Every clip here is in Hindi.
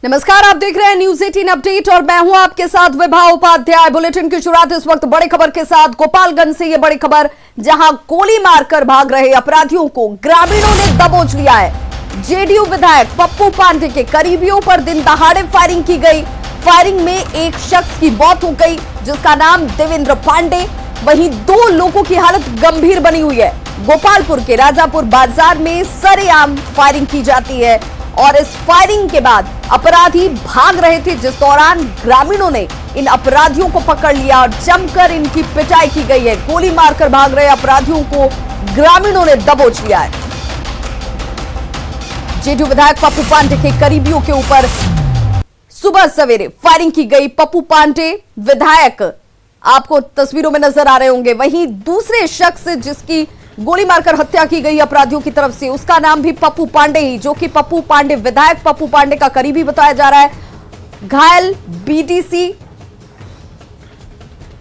नमस्कार, आप देख रहे हैं न्यूज 18 अपडेट और मैं हूं आपके साथ विभा उपाध्याय। बुलेटिन की शुरुआत इस वक्त बड़ी खबर के साथ। गोपालगंज से ये बड़ी खबर, जहां गोली मारकर भाग रहे अपराधियों को ग्रामीणों ने दबोच लिया है। जेडीयू विधायक पप्पू पांडे के करीबियों पर दिन दहाड़े फायरिंग की गई। फायरिंग में एक शख्स की मौत हो गई जिसका नाम देवेंद्र पांडे, वहीं 2 लोगों की हालत गंभीर बनी हुई है। गोपालपुर के राजापुर बाजार में सरेआम फायरिंग की जाती है और इस फायरिंग के बाद अपराधी भाग रहे थे, जिस दौरान ग्रामीणों ने इन अपराधियों को पकड़ लिया और जमकर इनकी पिटाई की गई है। गोली मारकर भाग रहे अपराधियों को ग्रामीणों ने दबोच लिया है। जेडीयू विधायक पप्पू पांडे के करीबियों के ऊपर सुबह सवेरे फायरिंग की गई। पप्पू पांडे विधायक आपको तस्वीरों में नजर आ रहे होंगे। वहीं दूसरे शख्स जिसकी गोली मारकर हत्या की गई अपराधियों की तरफ से, उसका नाम भी पप्पू पांडे ही, जो कि पप्पू पांडे विधायक पप्पू पांडे का करीबी बताया जा रहा है। घायल बीडीसी,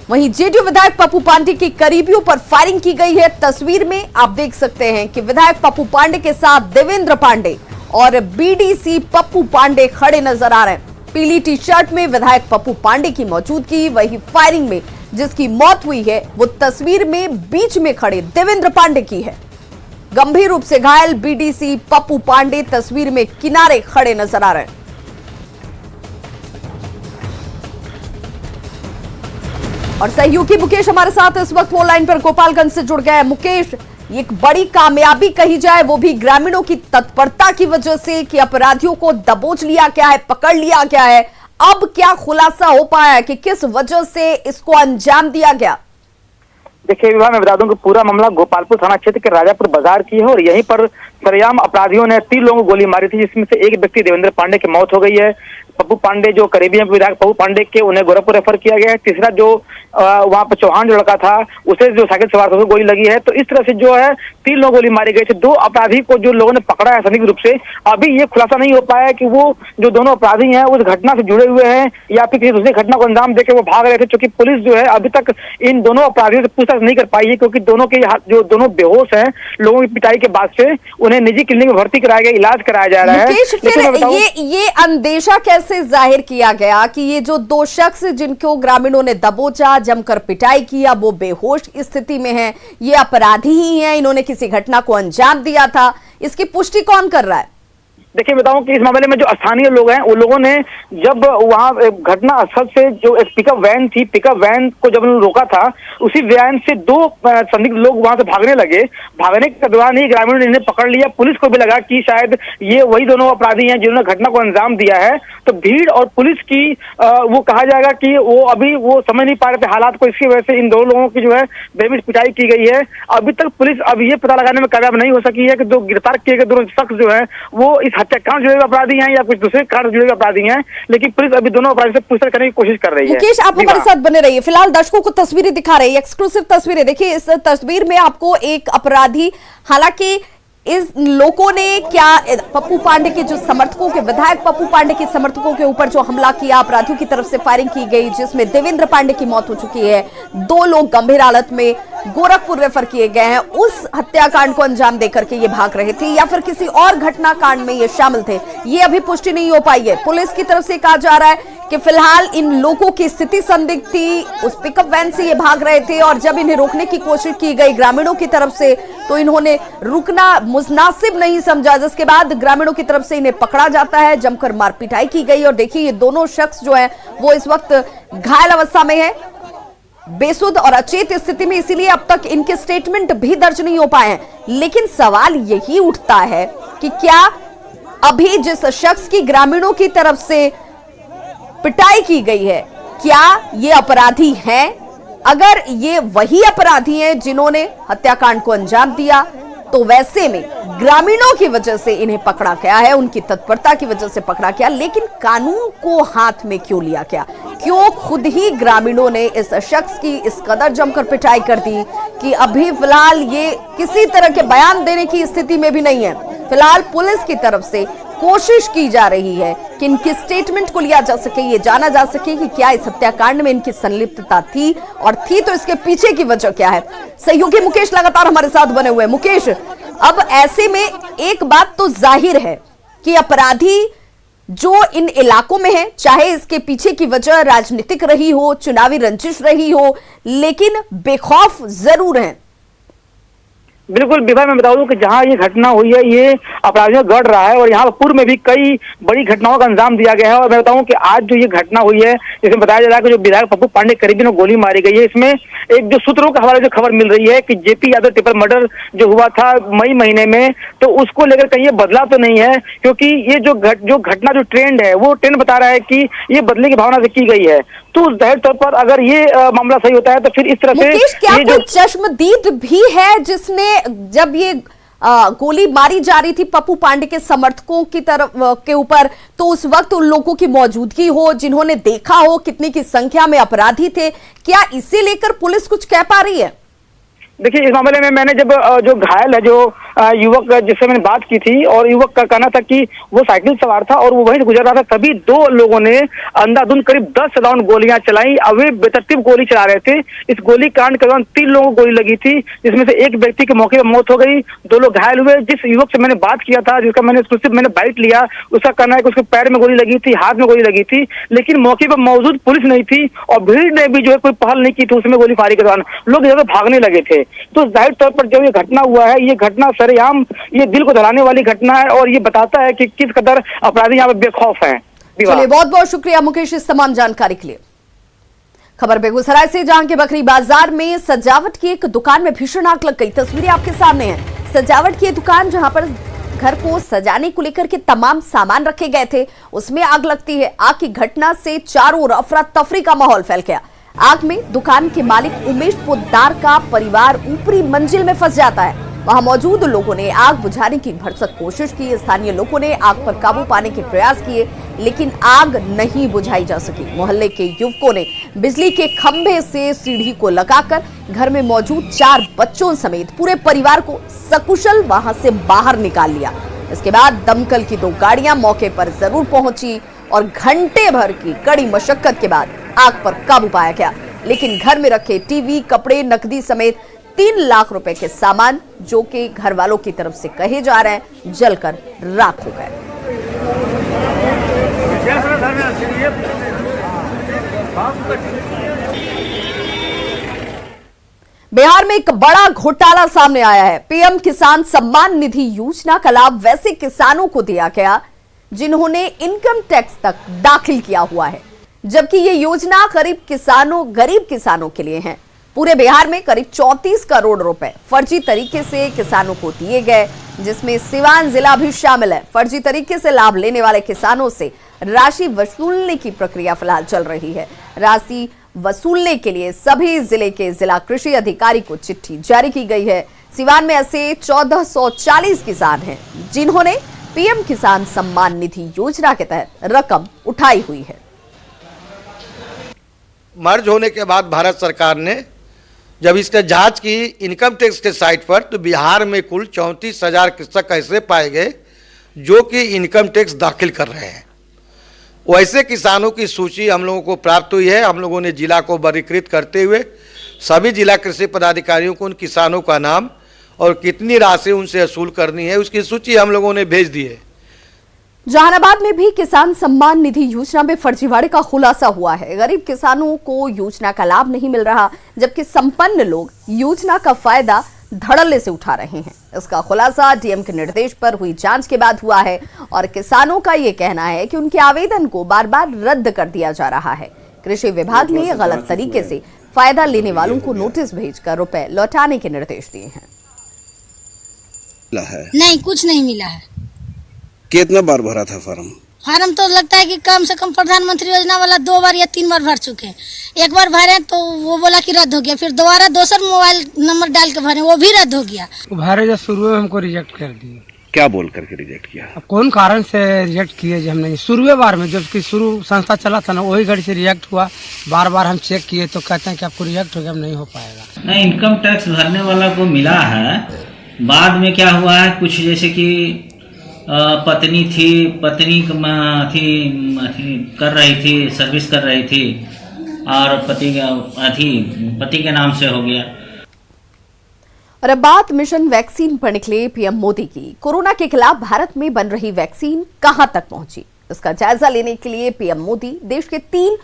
वहीं जेडीयू विधायक पप्पू पांडे के करीबियों पर फायरिंग की गई है। तस्वीर में आप देख सकते हैं कि विधायक पप्पू पांडे के साथ देवेंद्र पांडे और बीडीसी पप्पू पांडे खड़े नजर आ रहे हैं। पीली टी शर्ट में विधायक पप्पू पांडे की मौजूदगी, वही फायरिंग में जिसकी मौत हुई है वो तस्वीर में बीच में खड़े देवेंद्र पांडे की है। गंभीर रूप से घायल बीडीसी पप्पू पांडे तस्वीर में किनारे खड़े नजर आ रहे हैं। और सहयोगी मुकेश हमारे साथ इस वक्त फोन लाइन पर गोपालगंज से जुड़ गए हैं। मुकेश, एक बड़ी कामयाबी कही जाए, वो भी ग्रामीणों की तत्परता की वजह से कि अपराधियों को दबोच लिया गया है, पकड़ लिया गया है। अब क्या खुलासा हो पाया है कि किस वजह से इसको अंजाम दिया गया? देखिए विभा, मैं बता दूं कि पूरा मामला गोपालपुर थाना क्षेत्र के राजापुर बाजार की है और यहीं पर सरेआम अपराधियों ने 3 लोगों को गोली मारी थी, जिसमें से एक व्यक्ति देवेंद्र पांडे की मौत हो गई है। पप्पू पांडे जो करीबी विधायक पप्पू पांडे के, उन्हें गोरखपुर रेफर किया गया है। तीसरा जो वहां पर चौहान जो लड़का था, उसे जो साइकिल सवार था उसे गोली लगी है। तो इस तरह से जो है 3 लोग गोली मारी गई थी। 2 अपराधी को जो लोगों ने पकड़ा है संदिग्ध रूप से, अभी ये खुलासा नहीं हो पाया है कि वो जो दोनों अपराधी हैं उस घटना से जुड़े हुए हैं या फिर किसी दूसरी घटना को अंजाम देकर वो भाग रहे थे, क्योंकि पुलिस जो है अभी तक इन दोनों अपराधियों से पूछताछ नहीं कर पाई है, क्योंकि दोनों के जो दोनों बेहोश हैं लोगों की पिटाई के बाद से, उन्हें निजी क्लिनिक में भर्ती कराया गया, इलाज कराया जा रहा है। फिर ये अंदेशा कैसे जाहिर किया गया कि ये जो 2 शख्स जिनको ग्रामीणों ने दबोचा, जमकर पिटाई किया, वो बेहोश स्थिति में हैं, ये अपराधी ही हैं, इन्होंने किसी घटना को अंजाम दिया था? इसकी पुष्टि कौन कर रहा है? देखिए बताऊं कि इस मामले में जो स्थानीय लोग हैं, वो लोगों ने जब वहां घटना स्थल से जो एक पिकअप वैन थी, पिकअप वैन को जब उन्होंने रोका था, उसी वैन से 2 संदिग्ध लोग वहां से भागने लगे। भागने के दौरान ही ग्रामीणों ने इन्हें पकड़ लिया। पुलिस को भी लगा कि शायद ये वही दोनों अपराधी हैं जिन्होंने घटना को अंजाम दिया है। तो भीड़ और पुलिस की वो कहा जाएगा कि वो अभी वो समझ नहीं पा रहे थे हालात को, इसकी वजह से इन 2 लोगों की जो है बेमिस पिटाई की गई है। अभी तक पुलिस अब ये पता लगाने में कामयाब नहीं हो सकी है कि जो गिरफ्तार किए गए दोनों शख्स जो है वो इस हत्याकांड जुड़े हुए अपराधी हैं या कुछ दूसरे कांड जुड़े हुए अपराधी हैं, लेकिन पुलिस अभी दोनों अपराधी से पूछताछ करने की कोशिश कर रही है। मुकेश, आप हमारे साथ बने रहिए। फिलहाल दर्शकों को तस्वीरें दिखा रही है, एक्सक्लूसिव तस्वीरें। देखिए इस तस्वीर में आपको एक अपराधी, हालांकि इस लोगों ने क्या पप्पू पांडे के जो समर्थकों के, विधायक पप्पू पांडे के समर्थकों के ऊपर जो हमला किया, अपराधियों की तरफ से फायरिंग की गई, जिसमें देवेंद्र पांडे की मौत हो चुकी है, 2 लोग गंभीर हालत में गोरखपुर रेफर किए गए हैं। उस हत्याकांड को अंजाम देकर के ये भाग रहे थे या फिर किसी और घटना कांड में ये शामिल थे, ये अभी पुष्टि नहीं हो पाई है। पुलिस की तरफ से कहा जा रहा है कि फिलहाल इन लोगों की स्थिति संदिग्ध थी, उस पिकअप वैन से ये भाग रहे थे और जब इन्हें रोकने की कोशिश की गई ग्रामीणों की तरफ से, तो इन्होंने रुकना मुनासिब नहीं समझा, जिसके बाद ग्रामीणों की तरफ से इन्हें पकड़ा जाता है, जमकर मार पिटाई की गई। और देखिए ये दोनों शख्स जो है वो इस वक्त घायल अवस्था में है, बेसुध और अचेत स्थिति में, इसीलिए अब तक इनके स्टेटमेंट भी दर्ज नहीं हो पाए हैं। लेकिन सवाल यही उठता है कि क्या अभी जिस शख्स की ग्रामीणों की तरफ से पिटाई की गई है, क्या ये अपराधी हैं? अगर ये वही अपराधी हैं जिन्होंने हत्याकांड को अंजाम दिया, तो वैसे में ग्रामीणों की वजह से इन्हें पकड़ा गया है, उनकी तत्परता की वजह से पकड़ा गया, लेकिन कानून को हाथ में क्यों लिया गया? क्यों खुद ही ग्रामीणों ने इस शख्स की इस कदर जमकर पिटाई कर दी कि अभी फिलहाल ये किसी तरह के बयान देने की स्थिति में भी नहीं है। फिलहाल पुलिस की तरफ से कोशिश की जा रही है कि इनकी स्टेटमेंट को लिया जा सके, ये जाना जा सके कि क्या इस हत्याकांड में इनकी संलिप्तता थी, और थी तो इसके पीछे की वजह क्या है। सहयोगी मुकेश लगातार हमारे साथ बने हुए हैं। मुकेश, अब ऐसे में एक बात तो जाहिर है कि अपराधी जो इन इलाकों में है, चाहे इसके पीछे की वजह राजनीतिक रही हो, चुनावी रंजिश रही हो, लेकिन बेखौफ जरूर हैं। बिल्कुल विभा, मैं बता दूं कि जहां ये घटना हुई है ये अपराधियों गढ़ रहा है और यहाँ पूर्व में भी कई बड़ी घटनाओं का अंजाम दिया गया है। और मैं बताऊं कि आज जो ये घटना हुई है इसमें बताया जा रहा है कि जो विधायक पप्पू पांडे करीबी ने गोली मारी गई है। इसमें एक जो सूत्रों के हवाले से खबर मिल रही है कि जेपी यादव ट्रिपल मर्डर जो हुआ था मई महीने में, तो उसको लेकर कहीं ये बदला तो नहीं है, क्योंकि ये जो घटना जो ट्रेंड है वो ट्रेंड बता रहा है कि ये बदले की भावना से की गई है। तो जाहिर तौर पर अगर ये मामला सही होता है तो फिर इस तरह से मुकेश, क्या ये कोई चश्मदीद भी है जिसने जब ये गोली मारी जा रही थी पप्पू पांडे के समर्थकों की तरफ के ऊपर, तो उस वक्त उन लोगों की मौजूदगी हो जिन्होंने देखा हो कितनी की संख्या में अपराधी थे, क्या इसे लेकर पुलिस कुछ कह पा रही है? देखिए, इस मामले में मैंने जब जो घायल है जो युवक जिससे मैंने बात की थी, और युवक का कहना था कि वो साइकिल सवार था और वो वहीं से गुजर रहा था, तभी दो लोगों ने अंधाधुंध करीब 10 राउंड गोलियां चलाई। अब वे बेतरतीब गोली चला रहे थे। इस गोली कांड के दौरान 3 लोगों को गोली लगी थी, जिसमें से एक व्यक्ति की मौके पर मौत हो गई, 2 लोग घायल हुए। जिस युवक से मैंने बात किया था, जिसका मैंने बाइट लिया, उसका कहना है कि उसके पैर में गोली लगी थी, हाथ में गोली लगी थी, लेकिन मौके पर मौजूद पुलिस नहीं थी और भीड़ ने भी जो है कोई पहल नहीं की थी उसमें गोली फायरिंग के दौरान। लोग इधर भागने लगे थे। तो जाहिर तौर पर जब ये घटना हुआ है, ये घटना सरेआम ये दिल को दहलाने वाली घटना है और ये बताता है कि किस कदर अपराधी यहाँ पे बेखौफ हैं। चलिए, बहुत बहुत शुक्रिया मुकेश इस तमाम जानकारी के लिए। खबर बेगूसराय से, जहां के बकरी बाजार में सजावट की एक दुकान में भीषण आग लग गई। तस्वीरें आपके सामने हैं। सजावट की दुकान जहां पर घर को सजाने को लेकर के तमाम सामान रखे गए थे, उसमें आग लगती है। आग की घटना से चारों ओर अफरा तफरी का माहौल फैल गया। आग में दुकान के मालिक उमेश पोद्दार का परिवार ऊपरी मंजिल में फंस जाता है। वहां मौजूद लोगों ने आग बुझाने की भरसक कोशिश की। स्थानीय लोगों ने आग पर काबू पाने के प्रयास किए, लेकिन आग नहीं बुझाई जा सकी। मोहल्ले के युवकों ने बिजली के खंभे से सीढ़ी को लगाकर घर में मौजूद 4 बच्चों समेत पूरे परिवार को सकुशल वहां से बाहर निकाल लिया। इसके बाद दमकल की 2 गाड़ियां मौके पर जरूर पहुंची और घंटे भर की कड़ी मशक्कत के बाद आग पर काबू पाया गया। लेकिन घर में रखे टीवी, कपड़े, नकदी समेत 3 लाख रुपए के सामान, जो कि घर वालों की तरफ से कहे जा रहे हैं, जलकर राख हो गए। बिहार में एक बड़ा घोटाला सामने आया है। पीएम किसान सम्मान निधि योजना का लाभ वैसे किसानों को दिया गया जिन्होंने इनकम टैक्स तक दाखिल किया हुआ है, जबकि ये योजना गरीब किसानों के लिए है। पूरे बिहार में करीब 34 करोड़ रुपए फर्जी तरीके से किसानों को दिए गए, जिसमें सिवान जिला भी शामिल है। फर्जी तरीके से लाभ लेने वाले किसानों से राशि वसूलने की प्रक्रिया फिलहाल चल रही है। राशि वसूलने के लिए सभी जिले के जिला कृषि अधिकारी को चिट्ठी जारी की गई है। सिवान में ऐसे 1440 किसान हैं जिन्होंने पीएम किसान सम्मान निधि योजना के तहत रकम उठाई हुई है। मर्ज होने के बाद भारत सरकार ने जब इसका जांच की इनकम टैक्स के साइट पर, तो बिहार में कुल 34,000 कृषक ऐसे पाए गए जो कि इनकम टैक्स दाखिल कर रहे हैं। वैसे किसानों की सूची हम लोगों को प्राप्त हुई है। हम लोगों ने जिला को वर्गीकृत करते हुए सभी जिला कृषि पदाधिकारियों को उन किसानों का नाम और कितनी राशि उनसे वसूल करनी है उसकी सूची हम लोगों ने भेज दी है। जहानाबाद में भी किसान सम्मान निधि योजना में फर्जीवाड़े का खुलासा हुआ है। गरीब किसानों को योजना का लाभ नहीं मिल रहा, जबकि संपन्न लोग योजना का फायदा धड़ल्ले से उठा रहे हैं। इसका खुलासा डीएम के निर्देश पर हुई जांच के बाद हुआ है और किसानों का ये कहना है कि उनके आवेदन को बार बार रद्द कर दिया जा रहा है। कृषि विभाग ने गलत तरीके से फायदा लेने वालों को नोटिस भेजकर रुपए लौटाने के निर्देश दिए हैं। नहीं, कुछ नहीं मिला है। कितना बार भरा था फॉर्म? फार्म तो लगता है कि कम से कम प्रधानमंत्री योजना वाला 2 बार या 3 बार भर चुके हैं। एक बार भरे तो वो बोला कि रद्द हो गया, फिर दोबारा दूसरा मोबाइल नंबर डाल के भरे, वो भी रद्द हो गया। भरे जो शुरू में हमको रिजेक्ट कर दिए। क्या बोल करके रिजेक्ट किया? अब कौन कारण से रिजेक्ट किए जो हमने शुरू बार में, जबकि शुरू संस्था चला था ना, वही घड़ी से रिजेक्ट हुआ। बार बार हम चेक किए तो कहते हैं कि आपको रिजेक्ट हो गया, नहीं हो पाएगा। नहीं, इनकम टैक्स भरने वाला को मिला है। बाद में क्या हुआ है, कुछ जैसे कि पत्नी कर रही थी, सर्विस कर रही थी और पति के नाम से हो गया। और अब बात मिशन वैक्सीन पर निकले पीएम मोदी की। कोरोना के खिलाफ भारत में बन रही वैक्सीन कहां तक पहुंची, इसका जायजा लेने के लिए पीएम मोदी देश के 3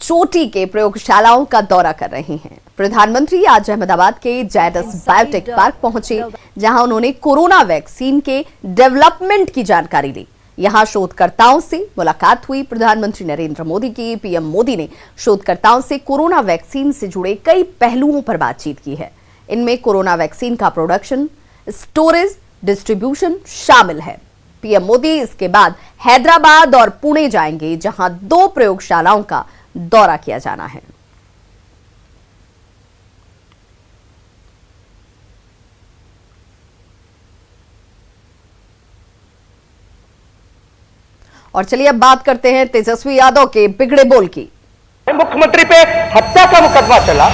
चोटी के प्रयोगशालाओं का दौरा कर रहे हैं। प्रधानमंत्री आज अहमदाबाद के जायडस बायोटेक पार्क पहुंचे, जहां उन्होंने कोरोना वैक्सीन के डेवलपमेंट की जानकारी ली। यहां शोधकर्ताओं से मुलाकात हुई। प्रधानमंत्री नरेंद्र मोदी की पीएम मोदी ने शोधकर्ताओं से कोरोना वैक्सीन से जुड़े कई पहलुओं पर बातचीत की है। इनमें कोरोना वैक्सीन का प्रोडक्शन, स्टोरेज, डिस्ट्रीब्यूशन शामिल है। पीएम मोदी इसके बाद हैदराबाद और पुणे जाएंगे, जहां 2 प्रयोगशालाओं का दौरा किया जाना है। और चलिए अब बात करते हैं तेजस्वी यादव के बिगड़े बोल की। मुख्यमंत्री पे हत्या का मुकदमा चला,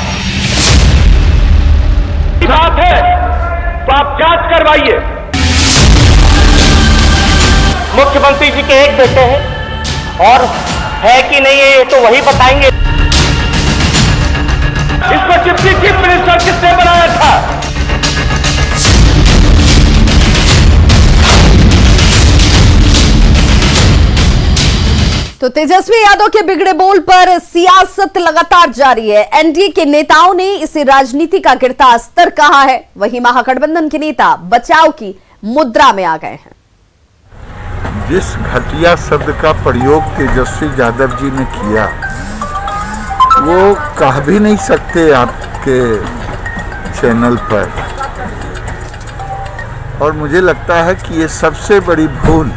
बात है तो आप जांच करवाइए। मुख्यमंत्री जी के एक बेटे हैं और है कि नहीं है ये तो वही बताएंगे। इसको डिप्टी चीफ मिनिस्टर किसने बनाया था? तो तेजस्वी यादव के बिगड़े बोल पर सियासत लगातार जारी है। एनडीए के नेताओं ने इसे राजनीति का गिरता अस्तर कहा है, वहीं महागठबंधन के नेता बचाव की मुद्रा में आ गए हैं। जिस घटिया शब्द का प्रयोग तेजस्वी यादव जी ने किया वो कह भी नहीं सकते आपके चैनल पर, और मुझे लगता है कि ये सबसे बड़ी भूल।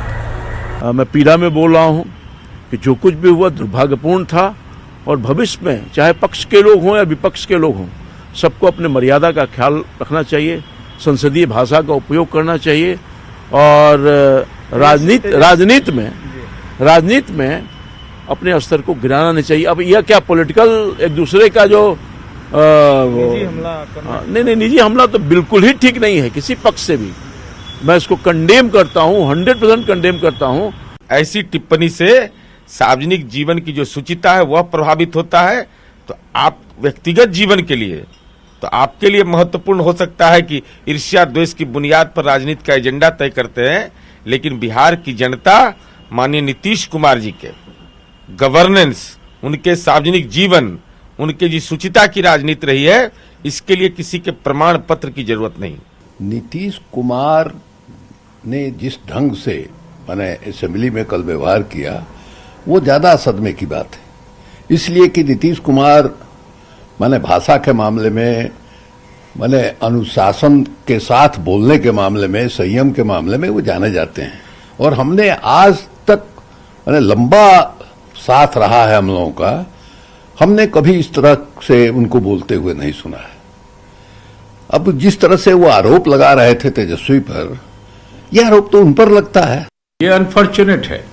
मैं पीड़ा में बोल रहा हूँ कि जो कुछ भी हुआ दुर्भाग्यपूर्ण था, और भविष्य में चाहे पक्ष के लोग हों या विपक्ष के लोग हों, सबको अपने मर्यादा का ख्याल रखना चाहिए, संसदीय भाषा का उपयोग करना चाहिए, और राजनीति में अपने स्तर को गिराना नहीं चाहिए। अब यह क्या पॉलिटिकल एक दूसरे का जो निजी हमला करना? नहीं, निजी हमला तो बिल्कुल ही ठीक नहीं है किसी पक्ष से भी। मैं इसको कंडेम करता हूँ, 100% कंडेम करता हूँ। ऐसी टिप्पणी से सार्वजनिक जीवन की जो शुचिता है वह प्रभावित होता है। तो आप व्यक्तिगत जीवन के लिए तो आपके लिए महत्वपूर्ण हो सकता है कि ईर्ष्या द्वेष की बुनियाद पर राजनीति का एजेंडा तय करते हैं, लेकिन बिहार की जनता माननीय नीतीश कुमार जी के गवर्नेंस, उनके सार्वजनिक जीवन, उनके जी शुचिता की राजनीति रही है, इसके लिए किसी के प्रमाण पत्र की जरूरत नहीं। नीतीश कुमार ने जिस ढंग से मैंने असेंबली में कल व्यवहार किया वो ज्यादा सदमे की बात है, इसलिए कि नीतीश कुमार मैंने भाषा के मामले में, मैंने अनुशासन के साथ बोलने के मामले में, संयम के मामले में वो जाने जाते हैं, और हमने आज तक मैंने लंबा साथ रहा है हम लोगों का, हमने कभी इस तरह से उनको बोलते हुए नहीं सुना है। अब जिस तरह से वो आरोप लगा रहे थे तेजस्वी पर, यह आरोप तो उन पर लगता है। ये अनफॉर्चुनेट है।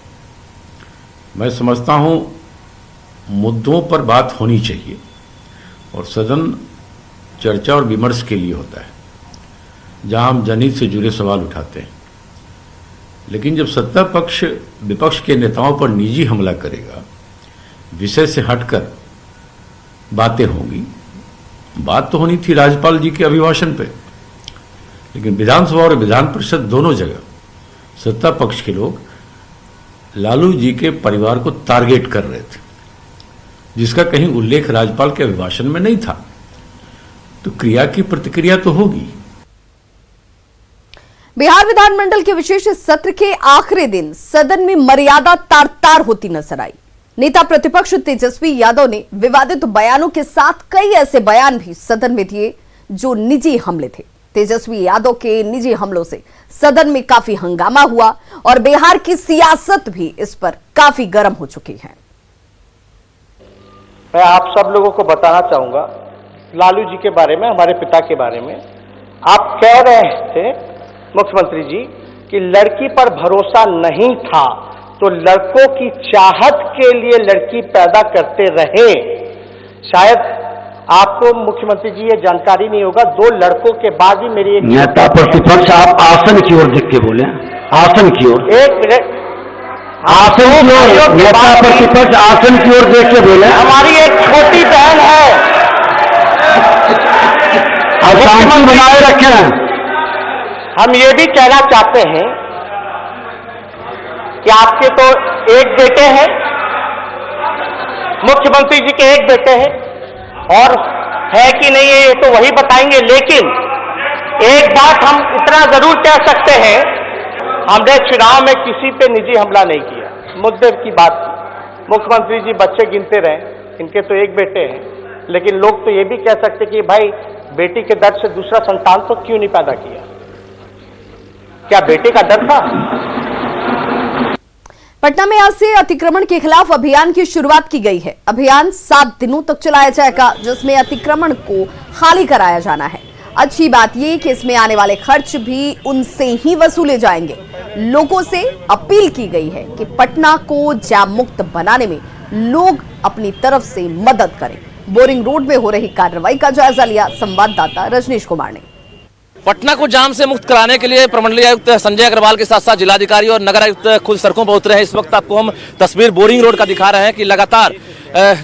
मैं समझता हूं मुद्दों पर बात होनी चाहिए और सदन चर्चा और विमर्श के लिए होता है, जहां हम जनहित से जुड़े सवाल उठाते हैं। लेकिन जब सत्ता पक्ष विपक्ष के नेताओं पर निजी हमला करेगा, विषय से हटकर बातें होंगी। बात तो होनी थी राज्यपाल जी के अभिभाषण पे, लेकिन विधानसभा और विधान परिषद दोनों जगह सत्ता पक्ष के लोग लालू जी के परिवार को टारगेट कर रहे थे, जिसका कहीं उल्लेख राज्यपाल के अभिभाषण में नहीं था। तो क्रिया की प्रतिक्रिया तो होगी। बिहार विधानमंडल के विशेष सत्र के आखिरी दिन सदन में मर्यादा तार तार होती नजर आई। नेता प्रतिपक्ष तेजस्वी यादव ने विवादित बयानों के साथ कई ऐसे बयान भी सदन में दिए जो निजी हमले थे। तेजस्वी यादव के निजी हमलों से सदन में काफी हंगामा हुआ और बिहार की सियासत भी इस पर काफी गर्म हो चुकी है। मैं आप सब लोगों को बताना चाहूंगा लालू जी के बारे में, हमारे पिता के बारे में। आप कह रहे थे मुख्यमंत्री जी कि लड़की पर भरोसा नहीं था, तो लड़कों की चाहत के लिए लड़की पैदा करते रहे। शायद आपको मुख्यमंत्री जी ये जानकारी नहीं होगा, 2 लड़कों के बाद ही मेरी एक नेता प्रतिपक्ष, आप आसन की ओर देख के बोले, आसन की ओर। एक मिनट, आसन की ओर, नेता प्रतिपक्ष आसन की ओर देख के बोले। हमारी एक छोटी बहन है, और शांति बनाए रखें। हम ये भी कहना चाहते हैं कि आपके तो एक बेटे हैं, मुख्यमंत्री जी के एक बेटे हैं, और है कि नहीं है ये तो वही बताएंगे। लेकिन एक बात हम इतना जरूर कह सकते हैं, हमने चुनाव में किसी पे निजी हमला नहीं किया, मुद्दे की बात की। मुख्यमंत्री जी बच्चे गिनते रहे, इनके तो एक बेटे हैं, लेकिन लोग तो ये भी कह सकते कि भाई बेटी के दर्द से दूसरा संतान तो क्यों नहीं पैदा किया, क्या बेटे का डर था? पटना में आज से अतिक्रमण के खिलाफ अभियान की शुरुआत की गई है। अभियान 7 दिनों तक चलाया जाएगा, जिसमें अतिक्रमण को खाली कराया जाना है। अच्छी बात यह कि इसमें आने वाले खर्च भी उनसे ही वसूले जाएंगे। लोगों से अपील की गई है कि पटना को जाम मुक्त बनाने में लोग अपनी तरफ से मदद करें। बोरिंग रोड में हो रही कार्रवाई का जायजा लिया संवाददाता रजनीश कुमार ने। पटना को जाम से मुक्त कराने के लिए प्रमंडलीय आयुक्त संजय अग्रवाल के साथ साथ जिलाधिकारी और नगर आयुक्त खुद सड़कों पर उतरे हैं। इस वक्त आपको हम तस्वीर बोरिंग रोड का दिखा रहे हैं कि लगातार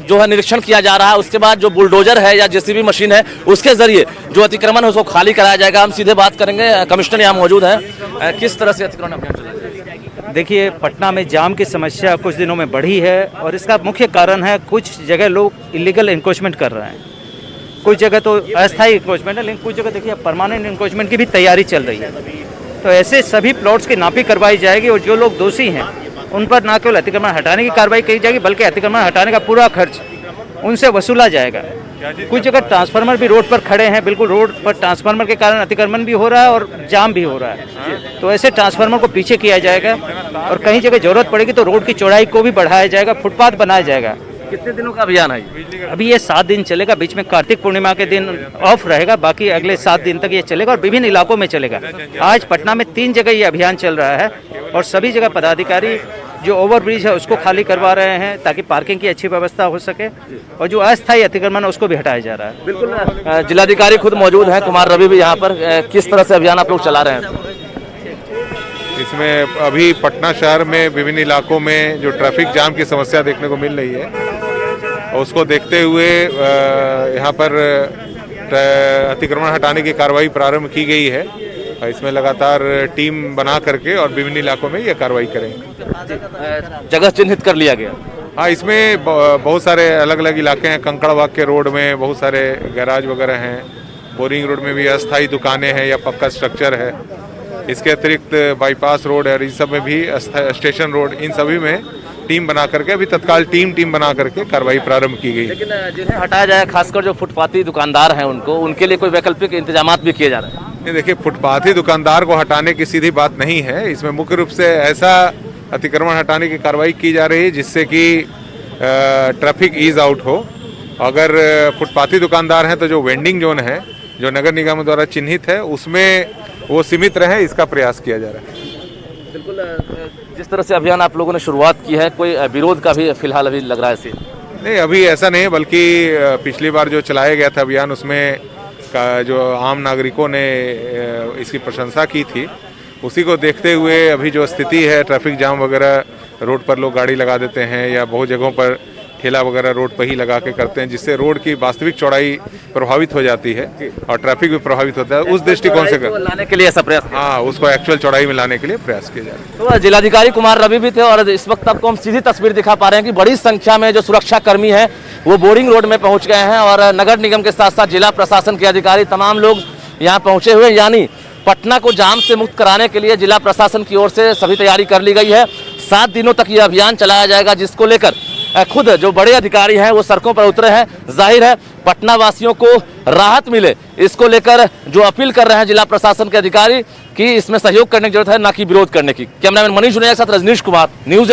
जो है निरीक्षण किया जा रहा है। उसके बाद जो बुलडोजर है या जेसीबी मशीन है उसके जरिए जो अतिक्रमण है उसको खाली कराया जाएगा। हम सीधे बात करेंगे, कमिश्नर यहाँ मौजूद है। किस तरह से अतिक्रमण अभियान चल रहा है? देखिए, पटना में जाम की समस्या कुछ दिनों में बढ़ी है और इसका मुख्य कारण है कुछ जगह लोग इलीगल इंक्रोचमेंट कर रहे हैं। कुछ जगह तो अस्थायी इंक्रोचमेंट है, लेकिन कुछ जगह देखिए परमानेंट इंक्रोचमेंट की भी तैयारी चल रही है। तो ऐसे सभी प्लॉट्स की नापी करवाई जाएगी और जो लोग दोषी हैं उन पर न केवल अतिक्रमण हटाने की कार्रवाई की जाएगी, बल्कि अतिक्रमण हटाने का पूरा खर्च उनसे वसूला जाएगा। कुछ जगह ट्रांसफार्मर भी रोड पर खड़े हैं, बिल्कुल रोड पर ट्रांसफार्मर के कारण अतिक्रमण भी हो रहा है और जाम भी हो रहा है। तो ऐसे ट्रांसफार्मर को पीछे किया जाएगा और कहीं जगह जरूरत पड़ेगी तो रोड की चौड़ाई को भी बढ़ाया जाएगा, फुटपाथ बनाया जाएगा। कितने दिनों का अभियान है? अभी ये 7 दिन चलेगा, बीच में कार्तिक पूर्णिमा के दिन ऑफ रहेगा, बाकी अगले 7 दिन तक ये चलेगा और विभिन्न इलाकों में चलेगा। आज पटना में 3 जगह ये अभियान चल रहा है और सभी जगह पदाधिकारी जो ओवरब्रिज है उसको खाली करवा रहे हैं ताकि पार्किंग की अच्छी व्यवस्था हो सके और जो अस्थायी अतिक्रमण है उसको भी हटाया जा रहा है। बिल्कुल, जिलाधिकारी खुद मौजूद है, कुमार रवि भी यहाँ पर। किस तरह से अभियान आप लोग चला रहे हैं? इसमें अभी पटना शहर में विभिन्न इलाकों में जो ट्रैफिक जाम की समस्या देखने को मिल रही है, उसको देखते हुए यहाँ पर अतिक्रमण हटाने की कार्रवाई प्रारंभ की गई है। इसमें लगातार टीम बना करके और विभिन्न इलाकों में ये कार्रवाई करेंगे। जगह चिन्हित कर लिया गया? हाँ, इसमें बहुत सारे अलग अलग इलाके हैं। कंकड़बाग के रोड में बहुत सारे गैराज वगैरह हैं, बोरिंग रोड में भी अस्थायी दुकानें हैं या पक्का स्ट्रक्चर है। इसके अतिरिक्त बाईपास रोड है और इन सब में भी स्टेशन रोड, इन सभी में टीम बना करके अभी तत्काल टीम बना करके कार्रवाई प्रारंभ की गई। लेकिन जिन्हें हटाया जाए, खासकर जो फुटपाथी दुकानदार हैं उनके लिए कोई वैकल्पिक इंतजाम भी किए जा रहे हैं? नहीं, देखिए, फुटपाथी दुकानदार को हटाने की सीधी बात नहीं है। इसमें मुख्य रूप से ऐसा अतिक्रमण हटाने की कार्रवाई की जा रही है जिससे कि ट्रैफिक ईज आउट हो। अगर फुटपाथी दुकानदार हैं तो जो वेंडिंग जोन है जो नगर निगम द्वारा चिन्हित है उसमें वो सीमित रहे, इसका प्रयास किया जा रहा है। बिल्कुल, जिस तरह से अभियान आप लोगों ने शुरुआत की है, कोई विरोध का भी फिलहाल अभी लग रहा है? नहीं, अभी ऐसा नहीं है, बल्कि पिछली बार जो चलाया गया था अभियान उसमें जो आम नागरिकों ने इसकी प्रशंसा की थी, उसी को देखते हुए अभी जो स्थिति है ट्रैफिक जाम वगैरह, रोड पर लोग गाड़ी लगा देते हैं या बहुत जगहों पर ठेला वगैरह रोड पर ही लगा के करते हैं, जिससे रोड की वास्तविक चौड़ाई प्रभावित हो जाती है और ट्रैफिक भी प्रभावित होता है। उस दृष्टिकोण से लाने के लिए ऐसा प्रयास, हाँ, उसको एक्चुअल चौड़ाई में लाने के लिए प्रयास किया जा रहा है। तो जिलाधिकारी कुमार रवि भी थे और इस वक्त आपको हम सीधी तस्वीर दिखा पा रहे हैं कि बड़ी संख्या में जो सुरक्षा कर्मी हैं वो बोरिंग रोड में पहुंच गए हैं और नगर निगम के साथ साथ जिला प्रशासन के अधिकारी तमाम लोग यहाँ पहुंचे हुए। यानी पटना को जाम से मुक्त कराने के लिए जिला प्रशासन की ओर से सभी तैयारी कर ली गई है। 7 दिनों तक ये अभियान चलाया जाएगा, जिसको लेकर खुद जो बड़े अधिकारी हैं वो सड़कों पर उतरे हैं। जाहिर है पटना वासियों को राहत मिले, इसको लेकर जो अपील कर रहे हैं जिला प्रशासन के अधिकारी कि इसमें सहयोग करने की जरूरत है, ना कि विरोध करने की। कैमरामैन मनीष जुनेजा के साथ रजनीश कुमार, न्यूज़